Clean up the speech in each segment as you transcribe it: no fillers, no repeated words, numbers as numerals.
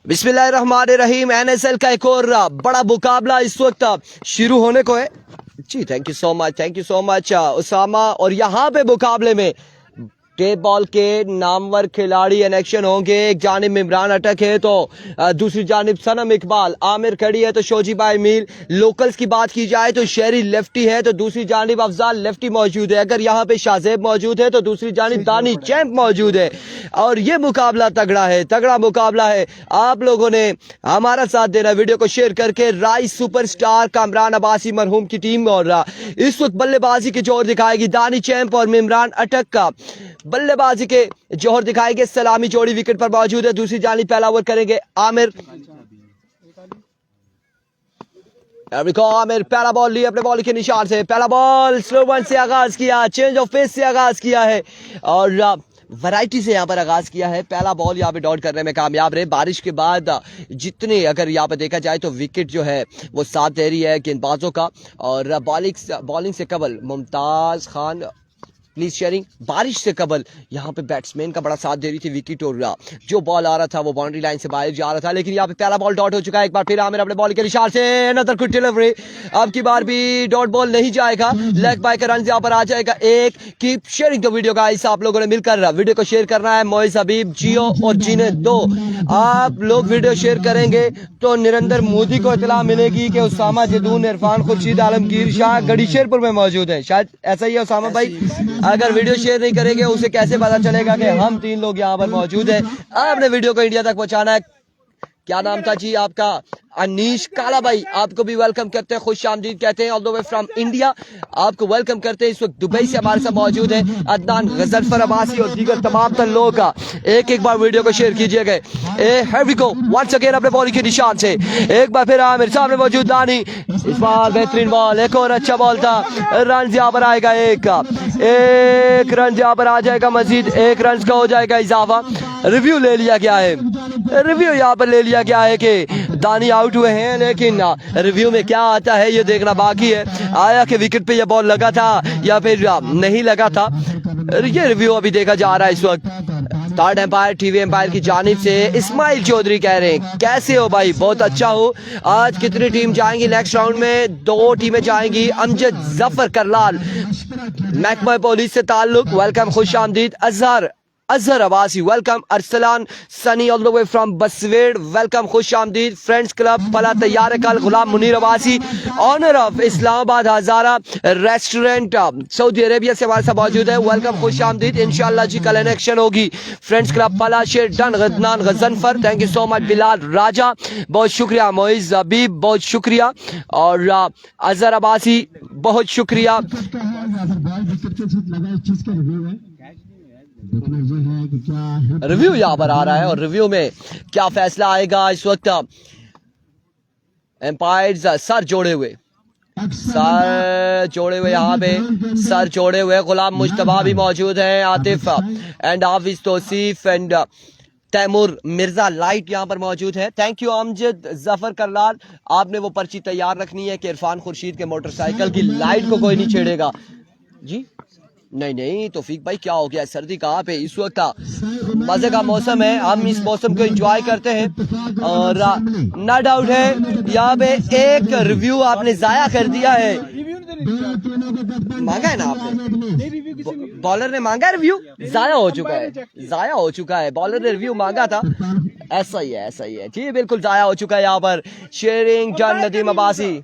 बिस्मिल्लाहिर्रहमानिर्रहीम। एनएसएल का एक और बड़ा मुकाबला इस वक्त शुरू होने को है जी। Thank you so much Usama. और यहाँ पे मुकाबले में टेप बॉल के नामवर खिलाड़ी इन एक्शन होंगे। एक जानिब इमरान अटक है तो दूसरी जानिब सनम इकबाल, आमिर खड़ी है तो शोजीबा मील। लोकल्स की बात की जाए तो शेरी लेफ्टी है तो दूसरी जानिब अफजाल लेफ्टी मौजूद है। अगर यहाँ पे शाहजेब मौजूद है तो दूसरी जानिब दानी चैंप मौजूद है। और ये मुकाबला तगड़ा है, तगड़ा मुकाबला है। आप लोगों ने हमारा साथ देना, वीडियो को शेयर करके। राइस सुपरस्टार कामरान अब्बासी मरहूम की टीम और इस वक्त बल्लेबाजी के जोर दिखाएगी दानी चैंप और इमरान अटक का बल्लेबाजी के जोहर दिखाएंगे। सलामी जोड़ी विकेट पर मौजूद है। दूसरी जानिब पहला ओवर करेंगे आमिर। आमिर पहला बॉल लिए अपने बॉल के निशान से। पहला बॉल स्लो वन से आगाज किया, चेंज ऑफ पेस से आगाज किया है और वैरायटी से यहाँ पर आगाज किया है। पहला बॉल यहाँ पे डॉट करने में कामयाब रहे। बारिश के बाद जितने अगर यहाँ पे देखा जाए तो विकेट जो है वो साथ दे रही है गेंदबाजों का। और बॉलिंग से कबल मुमताज खान प्लीज शेयरिंग। बारिश से कबल यहाँ पे बैट्समैन का बड़ा साथ दे रही थी विकेट और जो बॉल आ रहा था वो बाउंड्री लाइन से बाहर जा रहा था। लेकिन यहाँ पे पहला बॉल डॉट हो चुका है। एक बार फिर आमिर अपने बॉल के निशान से अनदर क्विक डिलीवरी। अब की बार भी डॉट बॉल नहीं जाएगा, लेग बाय का रन यहाँ पर आ जाएगा एक। Keep sharing the video guys. आप लोगों ने मिलकर वीडियो को शेयर करना है। मोइज हबीब, जियो और जीने दो आप लोग वीडियो शेयर करेंगे तो निरंतर मोदी को इतला मिलेगी कि उसामा जदून, इरफान, खुर्शीद, आलमगीर शाह गढ़ीशेरपुर में मौजूद है। शायद ऐसा ही है उसामा भाई। अगर वीडियो शेयर नहीं करेंगे उसे कैसे पता चलेगा कि हम तीन लोग यहाँ पर मौजूद हैं। आपने वीडियो को इंडिया तक पहुंचाना है। क्या नाम था जी आपका? अनीश काला भाई। आपको भी वेलकम करते हैं, खुश आमदीद कहते हैं all the way from India. आपको वेलकम करते हैं। इस वक्त दुबई से हमारे साथ मौजूद है अदनान, गजनफर अब्बासी और दीगर तमाम तर लोग का एक बार वीडियो को शेयर कीजिएगा। Here we go once again अपने बॉल के निशान से। एक बार फिर आमिर सामने मौजूद दानी। इस बार बेहतरीन बॉल, एक और अच्छा बॉल था। रन यहाँ पर आएगा एक रन यहाँ पर आ जाएगा। मजीद एक रन का हो जाएगा इजाफा। रिव्यू ले लिया गया है, रिव्यू यहाँ पर ले लिया गया है कि दानी आउट हुए हैं। लेकिन रिव्यू में क्या आता है ये देखना बाकी है। आया कि विकेट पे ये बॉल लगा था या फिर नहीं लगा था, ये रिव्यू अभी देखा जा रहा है इस वक्त। थर्ड एम्पायर टीवी एम्पायर की जानिब से इस्माइल चौधरी कह रहे हैं कैसे हो भाई? बहुत अच्छा हो। आज कितनी टीम जाएंगी नेक्स्ट राउंड में? 2 टीमें जाएंगी। अमजद जफर करलाल महकमा पुलिस से ताल्लुक, वेलकम, खुश आमदीद। Azhar Abbasi welcome. Arsalan Sunny all the way from Baswed welcome, खुश आमदीद। फ्रेंड्स क्लब पला तैयार है कल। Ghulam Munir Abbasi owner of Islamabad Hazara restaurant Saudi Arabia से हमारे साथ मौजूद है। वेलकम, खुश आमदीद। इंशाल्लाह जी कल इलेक्शन होगी। फ्रेंड्स क्लब पला शेर डन गदनान Ghazanfar, thank you so much. Bilal Raja बहुत शुक्रिया। मोइज हबीब बहुत शुक्रिया। और अजहर अब्बासी बहुत शुक्रिया। रिव्यू यहाँ पर आ रहा है और रिव्यू में क्या फैसला आएगा इस वक्त? एम्पायर्स सर जोड़े हुए यहाँ पे सर जोड़े हुए। गुलाम मुश्तबा भी मौजूद है, आतिफ एंड हाफिज तौसीफ एंड तैमूर मिर्जा लाइट यहाँ पर मौजूद है। Thank you Amjad Zafar Karlal. आपने वो पर्ची तैयार रखनी है कि इरफान खुर्शीद के मोटरसाइकिल की लाइट को कोई नहीं छेड़ेगा जी। नहीं तौफीक भाई क्या हो गया? सर्दी कहाँ पे? इस वक्त मजे का मौसम है, हम इस मौसम को एंजॉय करते हैं। और ना डाउट है यहाँ पे एक रिव्यू आपने जाया कर दिया है। मांगा है ना आपने? बॉलर ने मांगा रिव्यू, जाया हो चुका है। बॉलर ने रिव्यू मांगा था। ऐसा ही है जी, बिल्कुल जाया हो चुका है। यहाँ पर शेयरिंग डन नदीम अब्बासी।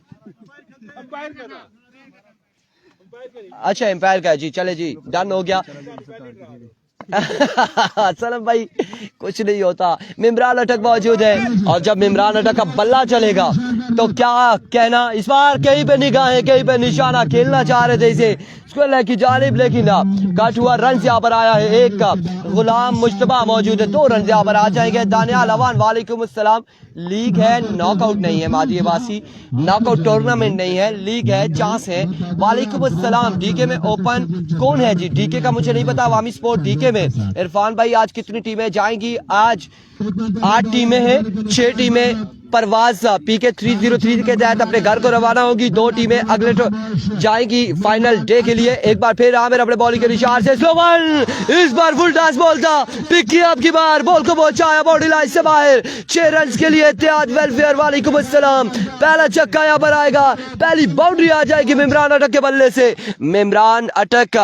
अच्छा एम्पायर का है जी, चले जी डन हो गया। सलम भाई कुछ नहीं होता। इमरान अटक मौजूद है और जब इमरान अटक का बल्ला चलेगा तो क्या कहना। इस बार कहीं पे निगाहें, कहीं पे निशाना, खेलना चाह रहे थे इसे स्क्वायर की जानिब, लेकिन कट हुआ। रन यहाँ पर आया है एक का। गुलाम मुश्तबा मौजूद है, 2 रन यहाँ पर आ जाएंगे। दानियाल अवान वालेकुम अस्सलाम। लीग है, नॉकआउट नहीं है। मादी अब्बासी नॉकआउट टूर्नामेंट नहीं है, लीग है, चांस है। वालेकुम अस्सलाम। डीके में ओपन कौन है जी? डीके का मुझे नहीं पता। अवामी स्पोर्ट डीके में इरफान भाई आज कितनी टीमें जाएंगी? आज 8 टीमें हैं, 6 टीमें परवाज PK 303 के तहत अपने घर को रवाना होगी। दो टीमें अगले जाएंगी फाइनल डे के लिए। एक बार फिर आमिर अपने बॉलिंग के निशान से स्लो बॉल, इस बार फुल टॉस बॉल था, पिक किया अब की बार, बॉल को पहुंचाया बाउंड्री लाइन से बाहर। 6 रन के लिए इत्तेहाद वेलफेयर वालेकुम अस्सलाम। पहला छक्का यहाँ पर आएगा, पहली बाउंड्री आ जाएगी मिमरान अटक के बल्ले से। मिमरान अटक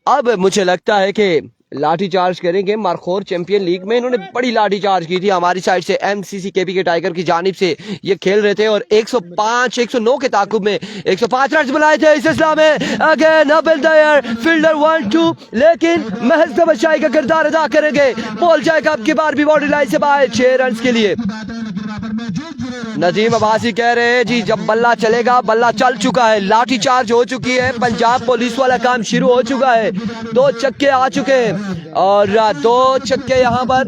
अब मुझे लगता है कि लाठी चार्ज करेंगे। मारखोर चैंपियन लीग में इन्होंने बड़ी लाठी चार्ज की थी हमारी साइड से। MCC KP के टाइगर की जानिब से ये खेल रहे थे और 105-109 के ताकुब में 105 रन बनाए थे इस इस्लाम में। Again up in the air, fielder 1-2, लेकिन महज तबशाई का किरदार अदा करेंगे। बॉल जाएगा अब की बार भी बाउंड्री लाइन से बाहर 6 रन के लिए। नजीम अब्बासी कह रहे हैं जी जब बल्ला चलेगा, बल्ला चल चुका है, लाठी चार्ज हो चुकी है, पंजाब पुलिस वाला काम शुरू हो चुका है। 2 छक्के आ चुके हैं और 2 छक्के यहाँ पर,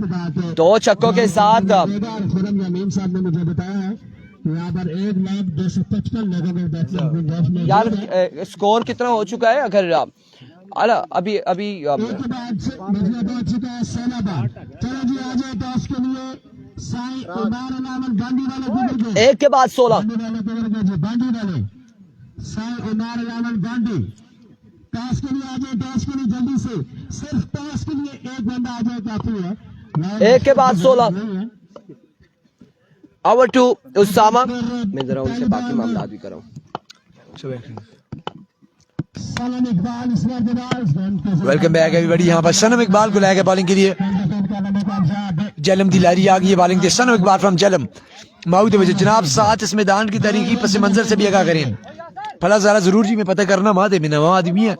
2 छक्कों के साथ यहाँ पर 1,255 लोगों में यार स्कोर कितना हो चुका है? अगर अभी एक के बाद 16 टॉस के लिए आ जाए, टॉस के लिए जल्दी से, सिर्फ टॉस के लिए एक बंदा आ जाए काफी है। एक के बाद 16 ओवर टू उसामा। मैं जरा उनसे बाकी मामला भी कराऊं। Welcome back everybody. यहाँ पर सनम इकबाल को लाया गया बॉलिंग के लिए। जलम दी लारी आ गई है बॉलिंग के। सनम इकबाल फ्रॉम जलम माउद वजह जनाब साथ इस मैदान की तारीखी पस मंजर से भी आगा करें फला जरा जरूर जी मैं पता करना मादे में नवा आदमी है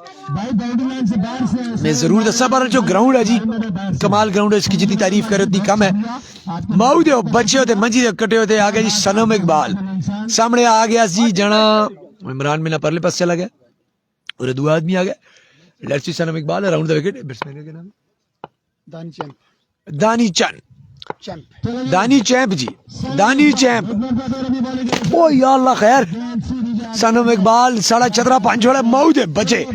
मैं जरूर दसा पर जो ग्राउंड है जी कमाल ग्राउंड है, इसकी जितनी तारीफ करे उतनी कम है। माउद बच्चे होते मंजी दे कटे होते आ गए जी सनम इकबाल सामने आ गया जी जना इमरान मिना परले पास चला गया और 2 आदमी आ गए। Let's see Sanam Iqbal around the wicket. Batsman का नाम दानी चैंप जी, दानी चैंप। ओ या अल्लाह खैर, सनम इकबाल साड़ा चतरा पंच वाला माउद है बचे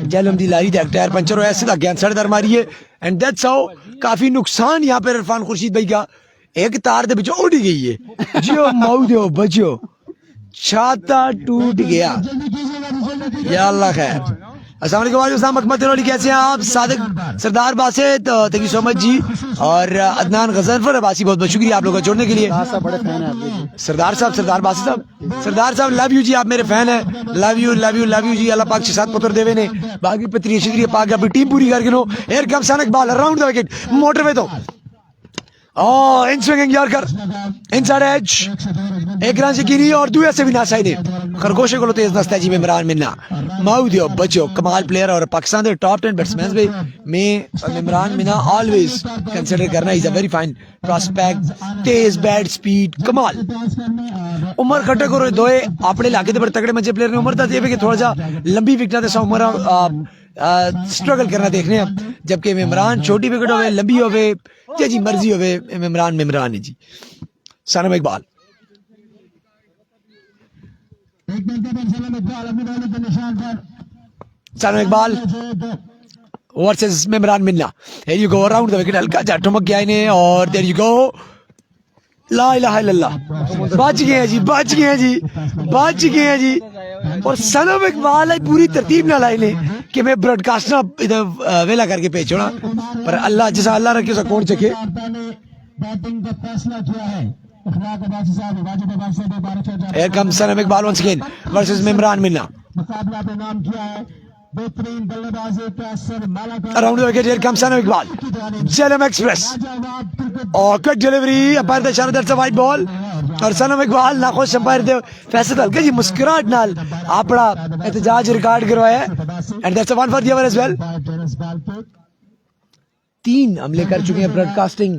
जलम दी लारी दैक टायर पंचर होया सीधा गेंद सड़दर मारी है एंड दैट्स हाउ काफी नुकसान यहाँ पे इरफान खुर्शीद भाई का एक तार दे बिच उड़ गई है जियो माउद हो बचो छाता टूट गया। या अल्लाह खैर। अस्सलाम वालेकुम अहमद कैसे हैं आप? Sadiq Sardar Basit thank you so much जी और अदनान गजनफर अब्बासी बहुत बहुत शुक्रिया आप लोगों का जोड़ने के लिए। सरदार साहब लव यू जी, आप मेरे फैन हैं। लव यू जी। अल्लाह पाक 6-7 पुत्र देवे ने बाकी पत्री शुक्रिया पाक अपनी टीम पूरी करके नो एयर कम सनक ball around the wicket motorway तो in swinging yorker inside edge एक रन से गिरी और दुए से भी ना साइड खरगोशे को तेज नस्ता जी में इमरान मिन्ना माउदियो बच्चो कमाल प्लेयर और पाकिस्तान के टॉप 10 बैट्समैन में इमरान मिन्ना ऑलवेज कंसीडर करना is a very fine prospect Tej bat speed कमाल। उमर खटक और दोए अपने इलाके के बड़े तगड़े मंजे प्लेयर ने। उमर तो ये कि थोड़ा सा लंबी विकेट से उमर स्ट्रगल करना देखने जबकि इमरान छोटी विकेट हो लंबी हो जी मर्जी हो इमरान है जी। Sanam Iqbal versus Imran Minna. Here you go around the wicket हल्का जा ठुमक गया इन्हें और there you go ला इलाहा इल्लल्लाह बच गए हैं जी। और सनम इकबाल पूरी तरतीब ना लाई ने कि मैं ब्रॉडकास्ट ना इधर वेला करके पेश होना पर अल्लाह जैसा अल्लाह रखे उसे कौन चखे। Here comes Sanam Iqbal once again versus Imran मिन्ना। Around the wicket here comes Sanam Iqbal. Jalam express और कट डिलीवरी अंपायर दे इशारा दैट्स अ वाइड बॉल और सनम इकबाल नाखुश अंपायर दे फैसला हल्का जी मुस्कुराहट नाल अपना एहतजाज रिकॉर्ड करवाया and that's a one for the over as well. 3 हमले कर चुके हैं ब्रॉडकास्टिंग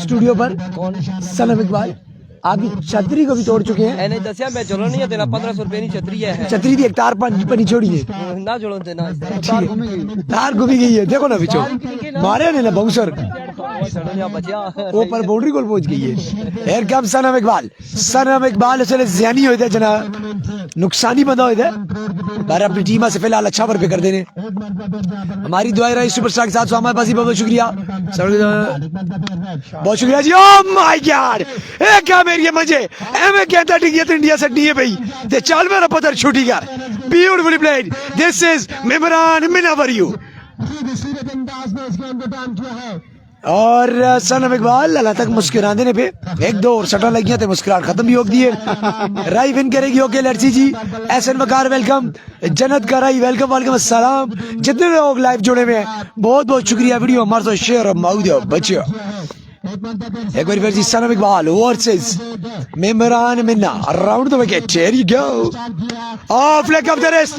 स्टूडियो पर सनम इकबाल आपकी छतरी को भी तोड़ चुके हैं। एने दसिया मैं चलो नहीं देना 1500 रुपए की छतरी है। छतरी थी एक तार पनी छोड़ी है, ना जोड़ो देना तार घूमी गई है, देखो ना बिचो मारे ने ना बाउंसर बचिया वो पर बाउंड्री गोल पहुंच गई है। हियर कम सनम इकबाल असले ज़यानी होते जना नुकसानी बंदा होते पर अपनी टीम से फिलहाल अच्छा पर पे कर देने। हमारी दुआएं रही सुपरस्टार के साथ, सो हमारे पास ही बहुत शुक्रिया, बहुत शुक्रिया जी। ओह माय गॉड ए क्या मेरी मजे एवे कहता ठीक है इंडिया से नहीं है भाई ते चल मेरा पत्थर छुटी कर beautifully played. This is Memran Mina for you. और सनम इकबाल अल्लाह तक मुस्कुराने ने पे एक दो और सटा लगियां थे, मुस्कुराहट खत्म भी हो गई है। राई विन करेगी। ओके लड़सी जी, एहसन वकार वेलकम, जन्नत का राई वेलकम, वालेकुम अस्सलाम। जितने लोग लाइव जुड़े हुए हैं बहुत बहुत शुक्रिया। वीडियो हमारे साथ शेयर और माउद बच्चों एक बार फिर जी Sanam Iqbal versus Memran Minna around the wicket. Here you go, off leg off the rest,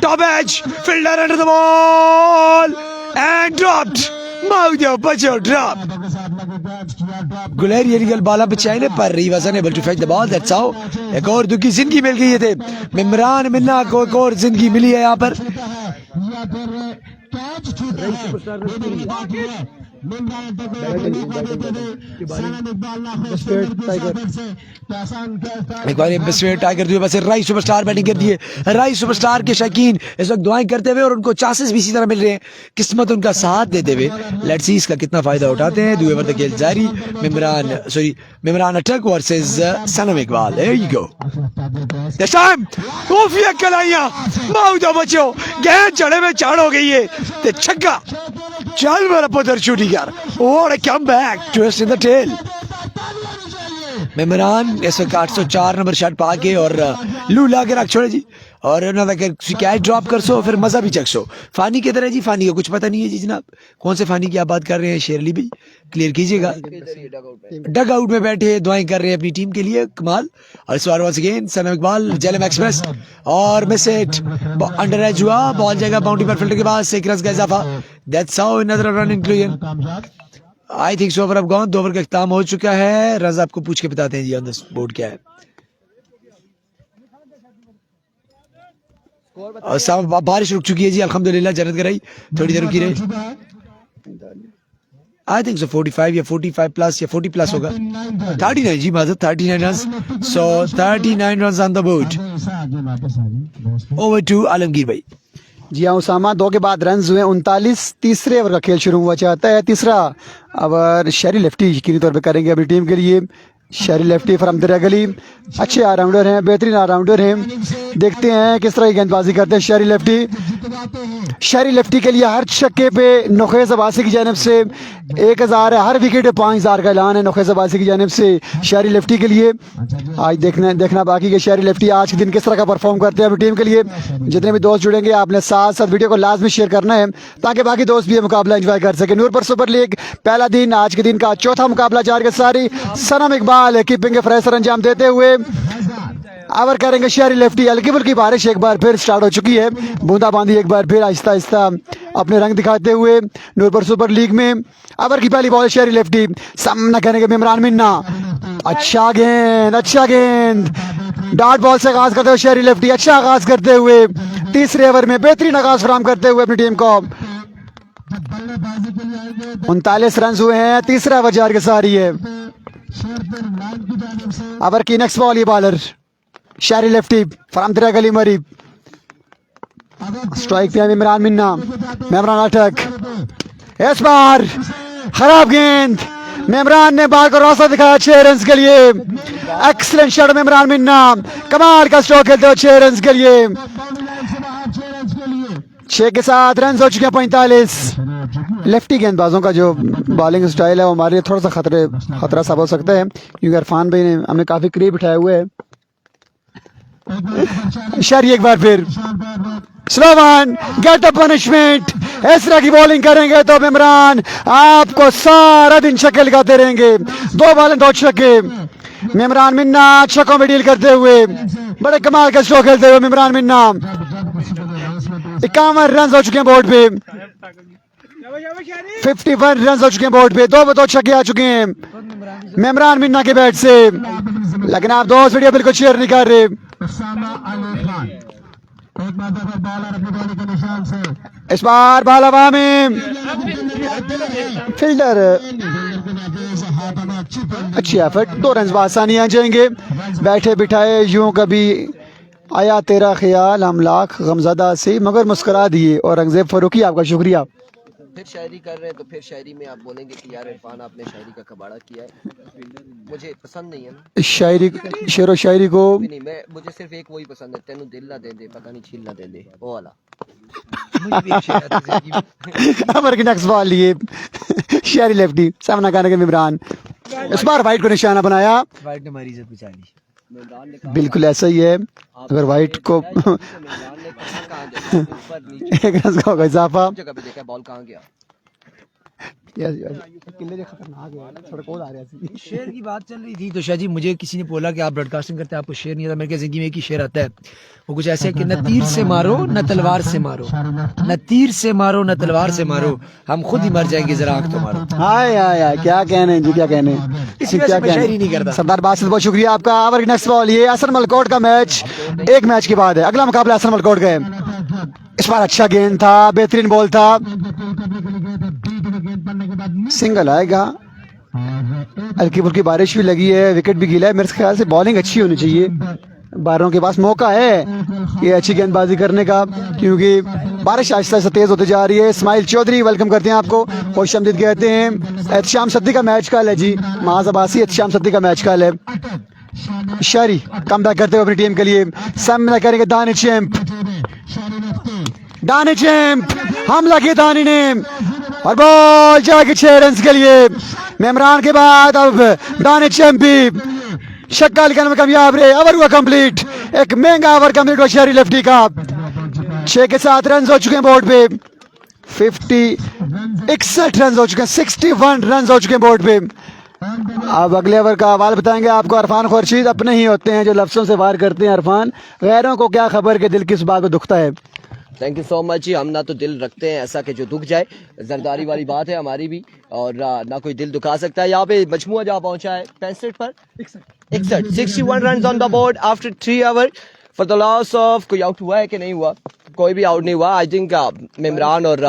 top edge, fielder under the ball and dropped. माउदियो बच्चों ड्रॉप। गुलेर ये बाला बचाए ने पर he was unable to fetch the ball. That's how एक और दुखी जिंदगी मिल गई थे मेमरान मिन्ना को, एक और जिंदगी मिली है यहाँ पर। एक बार बिस्वेट टाइगर जो बस राई सुपरस्टार बैटिंग कर दिए। राई सुपरस्टार के शौकीन इस वक्त दुआएं करते हुए और उनको चांसेस भी इसी तरह मिल रहे हैं, किस्मत उनका साथ देते हुए। लेट्स सी इसका कितना फायदा उठाते हैं। दुए ओवर तक खेल जारी। Memran Attock versus Sanam Iqbal. Here you go, this time कॉफी कलाइयां माउदा बच्चों गेंद चढ़े में चाड़ हो गई है ते छक्का। चल मेरा पुत्र शूटिंग कर, what a comeback, twist in the tail. Memran इस वक्त 804 नंबर शॉट पा के और लू ला के रख छोड़े जी। और कैच ड्रॉप कर सो फिर मजा भी चख सो। फानी किधर है जी? फानी का कुछ पता नहीं है जी जनाब। कौन से फानी की आप बात कर रहे हैं? शेरली भाई क्लियर कीजिएगा। डग आउट में बैठे दुआएं कर रहे हैं अपनी टीम के लिए, कमाल। और इस बार वंस अगेन सनम इकबाल जेलम एक्सप्रेस और मिस इट, अंडर एज हुआ, बॉल जाएगा बाउंड्री पर फील्डर के पास, 1 रन का इजाफा। That's how another run inclusion. I think so over अब गॉन, 2 ओवर का इख्तिताम हो चुका है। रन आपको पूछ के बताते हैं जी ऑन द बोर्ड क्या है। और बारिश रुक चुकी है जी अल्हम्दुलिल्लाह, जन्नत कराई थोड़ी देर रुकी रही। आई थिंक सो 45 या 45 प्लस या 40 प्लस होगा। 39 जी माजत 39 run. So 39 run on the board. Over to Alamgir भाई। जी हाँ उसामा, 2 के बाद रन हुए 39। तीसरे ओवर का खेल शुरू हुआ चाहता है। तीसरा ओवर शहरी लेफ्टी यकीनी तौर पे करेंगे अपनी टीम के लिए। शहरी लेफ्टी फ्रॉम दरियागली अच्छे ऑलराउंडर हैं, बेहतरीन ऑलराउंडर हैं। देखते हैं किस तरह की गेंदबाजी करते हैं शहरी लेफ्टी। शहरी लेफ्टी के लिए हर छक्के पे नुखैस अब्बासी की जानिब से 1000 है, हर विकेट पे 5000 का ऐलान है नुखैस अब्बासी की जानिब से शहरी लेफ्टी के लिए। आज देखना बाकी के शहरी लेफ्टी आज के दिन किस तरह का परफॉर्म करते हैं अपनी टीम के लिए। जितने भी दोस्त जुड़ेंगे आपने साथ साथ वीडियो को लाजमी शेयर करना है ताकि बाकी दोस्त भी ये मुकाबला एंजॉय कर सके। नूरपुर सुपर लीग पहला दिन, आज के दिन का चौथा मुकाबला जारी के सारी सनम इकबाल कीपिंग के फ्रेशर अंजाम देते हुए ओवर करेंगे शहरी लेफ्टी। हल्की फुल्की बारिश एक बार फिर स्टार्ट हो चुकी है, बूंदाबांदी एक बार फिर आहिस्ता आहिस्ता अपने रंग दिखाते हुए नूरपुर सुपर लीग में। ओवर की पहली बॉल शहरी लेफ्टी, सामना करेंगे मेमरान मिन्ना। अच्छा गेंद डॉट बॉल से आगाज करते हुए शहरी लेफ्टी, अच्छा आगाज करते हुए तीसरे ओवर में बेहतरीन आगाज फराहम करते हुए अपनी टीम को 39 रन हुए हैं। तीसरा ओवर जारी के सारी है। ओवर की नेक्स्ट बॉल, ये बॉलर शहरी लेफ्टी फ्रॉम दरियागली मरी। स्ट्राइक पे मेमरान मिन्ना, मेमरान अटक। इस बार खराब गेंद, मेमरान ने बॉल को रास्ता दिखाया 6 रन के लिए। एक्सीलेंट शॉट मेमरान मिन्ना, कमाल का स्ट्रोक खेलते हुए 6 रन के लिए। 6 के साथ रन हो चुके हैं 45। लेफ्टी गेंदबाजों का जो बॉलिंग स्टाइल है वो हमारे लिए थोड़ा सा खतरा सा हो सकता है क्योंकि इरफान भाई ने हमें काफी करीब बिठाए हुए है। शहरी एक बार फिर slow one, get a punishment. इस तरह की बॉलिंग करेंगे तो मेमरान आपको सारा दिन छक्के लगाते रहेंगे। 2 बॉल 2 छक्के। मेमरान मिन्ना छक्कों में डील करते हुए बड़े कमाल का स्ट्रोक खेलते हुए मेमरान मिन्ना 51 रन हो चुके हैं बोर्ड पे। 51 रन हो चुके हैं बोर्ड पे, 2 छक्के आ चुके हैं मेमरान मिन्ना के बैट से, लेकिन आप दोस्त वीडियो बिल्कुल शेयर नहीं कर रहे। उसामा अली खान एक मरतबा बॉलर अपनी बॉलिंग के निशान से इस बार बाल हवा में, फील्डर अच्छी एफर्ट, 2 रन आसानी आ जाएंगे। बैठे बिठाए यूं कभी आया तेरा ख्याल हम लाख गमज़दा से मगर मुस्कुरा दिए। और रंगज़ेब फारूकी आपका शुक्रिया। फिर शायरी कर रहे हैं तो फिर शायरी में आप बोलेंगे कि यार इरफान आपने शायरी का कबाड़ा किया है, मुझे पसंद नहीं है ना शायरी, शेर व शायरी को भी नहीं, मैं मुझे सिर्फ एक वही पसंद है, तेनू दिल ना दे दे पता नहीं छील ना दे दे वो वाला। अमर की नेक्स्ट बॉल लिए शायरी लेफ्टी सामना करने के इमरान, इस बार वाइट को निशाना बनाया। वाइट ने हमारी इज्जत बचा ली। बिल्कुल ऐसा ही है, अगर वाइट को एक रन का होगा इजाफा। जगह पे देखा बॉल कहाँ गया। शेर की बात चल रही थी तो शाह जी मुझे किसी ने बोला कि आप ब्रॉडकास्टिंग करते हैं, आपको शेर नहीं आता। मेरे जिंदगी में एक ही शेर आता है, वो कुछ ऐसे है कि न तीर से मारो न तलवार से मारो, न तीर से मारो न तलवार से मारो, हम खुद ही मर जाएंगे जरा आंख तो मारो। हाय हाय हाय, क्या कहने हैं जी, क्या कहने हैं, इसी वजह से मैं शायरी नहीं करता। सरदार बासित बहुत शुक्रिया आपका। ओवर की नेक्स्ट बॉल, ये असर मलकोट का मैच एक मैच के बाद है, अगला मुकाबला असर मलकोट का है। इस बार अच्छा गेंद था, बेहतरीन बॉल था, सिंगल आएगा। हल्की फुल्की बारिश भी लगी है, विकेट भी गिला है, मेरे ख्याल से बॉलिंग अच्छी होनी चाहिए। बारों के पास मौका है ये अच्छी गेंदबाजी करने का, क्योंकि बारिश आहिस्ता आहिस्ता तेज होती जा रही है। इस्माइल चौधरी वेलकम करते हैं आपको, खुशामदीद कहते हैं। एहतशाम सद्दी का मैच कल है जी, महाज अब्बासी एहतशाम सद्दी का मैच कल है। शायरी कम बैक करते हुए अपनी टीम के लिए सामना करेंगे दानी चैंप। दानी चैंप हमला किया दानी ने और बॉल जाएगी 6 रन के लिए। मेमरान के बाद अब दानी चैंप भी शक्का निकालने में कामयाब रहे। ओवर हुआ कंप्लीट, एक महंगा ओवर कंप्लीट हुआ शहरी लेफ्टी का। 6 के 7 रन हो चुके हैं बोर्ड पे, 61 रन हो चुके हैं, 61 रन हो चुके हैं बोर्ड पे। अब अगले ओवर का हवाल बताएंगे आपको इरफान खुर्शीद। अपने ही होते हैं जो लफ्जों से वार करते हैं इरफान, गैरों को क्या खबर के दिल किस बात को दुखता है। थैंक यू सो मच जी। हम ना तो दिल रखते हैं ऐसा कि जो दुख जाए, जरदारी वाली बात है हमारी भी, और ना कोई दिल दुखा सकता है। यहाँ पे मजमुआ जहाँ पहुंचा है 65 पर 61 run on the board after 3 hour for the loss of. कोई आउट हुआ है कि नहीं हुआ? कोई भी आउट नहीं हुआ। आई थिंक मेमरान और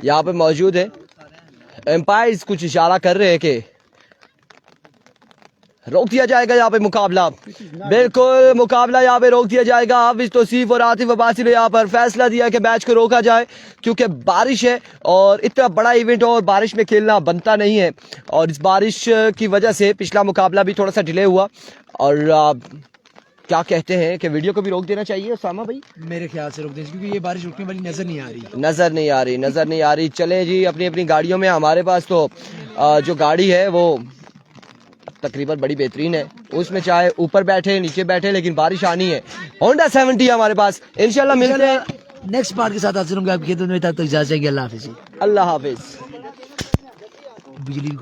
यहाँ पे मौजूद है एम्पायर्स कुछ इशारा कर रहे हैं कि रोक दिया जाएगा यहाँ पे मुकाबला। बिल्कुल मुकाबला यहाँ पे रोक दिया जाएगा। हाफिज तौसीफ और आतिफ अब्बासी ने यहाँ पर फैसला दिया कि मैच को रोका जाए, क्योंकि बारिश है और इतना बड़ा इवेंट और बारिश में खेलना बनता नहीं है, और इस बारिश की वजह से पिछला मुकाबला भी थोड़ा सा डिले हुआ। और क्या कहते हैं कि वीडियो को भी रोक देना चाहिए उसामा भाई? मेरे ख्याल से रोक दें, क्योंकि ये बारिश रुकने वाली नजर नहीं आ रही। चले जी अपनी अपनी गाड़ियों में। हमारे पास तो जो गाड़ी है वो तकरीबन बड़ी बेहतरीन है, उसमें चाहे ऊपर बैठे नीचे बैठे, लेकिन बारिश आनी है। होंडा 70 है हमारे पास। इंशाल्लाह मिलते हैं नेक्स्ट पार्ट के साथ हाजिर होंगे आपकी खिदमत में। तब तक इजाजत चाहिए। अल्लाह हाफिज। अल्लाह हाफिज। बिजली